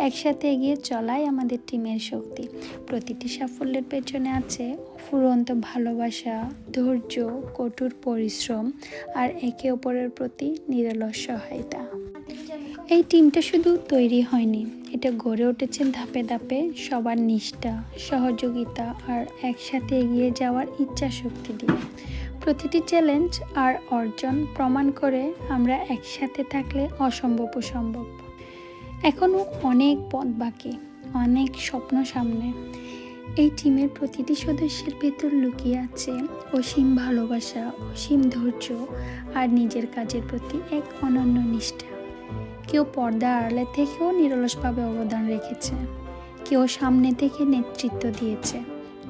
একসাথে এগিয়ে চলাই আমাদের টিমের শক্তি। প্রতিটি সাফল্যের পেছনে আছে অফুরন্ত ভালোবাসা, ধৈর্য, কঠোর পরিশ্রম আর একে অপরের প্রতি নিরলস সহায়তা। এই টিমটা শুধু তৈরি হয়নি, এটা গড়ে উঠেছে ধাপে ধাপে সবার নিষ্ঠা, সহযোগিতা আর একসাথে এগিয়ে যাওয়ার ইচ্ছা শক্তি দিয়ে। প্রতিটি চ্যালেঞ্জ আর অর্জন প্রমাণ করে আমরা একসাথে থাকলে অসম্ভব সম্ভব। এখনও অনেক পথ বাকি, অনেক স্বপ্ন সামনে। এই টিমের প্রতিটি সদস্যের ভেতর লুকিয়ে আছে অসীম ভালোবাসা, অসীম ধৈর্য আর নিজের কাজের প্রতি এক অনন্য নিষ্ঠা। কেউ পর্দা আড়ালে থেকেও নিরলসভাবে অবদান রেখেছে, কেউ সামনে থেকে নেতৃত্ব দিয়েছে,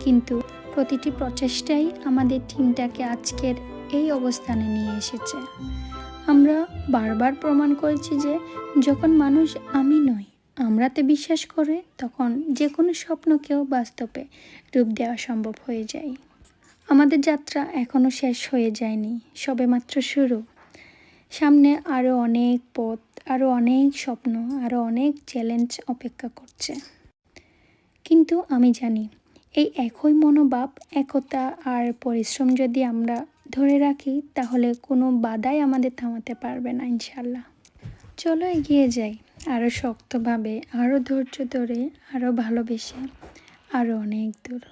কিন্তু প্রতিটি প্রচেষ্টাই আমাদের টিমটাকে আজকের এই অবস্থানে নিয়ে এসেছে। আমরা বারবার প্রমাণ করেছি যে যখন মানুষ আমি নই আমরাতে বিশ্বাস করে, তখন যে কোনো স্বপ্নকেও বাস্তবে রূপ দেওয়া সম্ভব হয়ে যায়। আমাদের যাত্রা এখনও শেষ হয়ে যায়নি, সবেমাত্র শুরু। সামনে আরও অনেক পথ, আরও অনেক স্বপ্ন, আরও অনেক চ্যালেঞ্জ অপেক্ষা করছে। কিন্তু আমি জানি এই একই মনোভাব, একতা আর পরিশ্রম যদি আমরা ধরে রাখি, তাহলে কোনো বাধাই আমাদের থামাতে পারবে না ইনশাল্লাহ। চলো এগিয়ে যাই, আরও শক্তভাবে, আরও ধৈর্য ধরে, আরও ভালোবেসে, আরও অনেক দূর।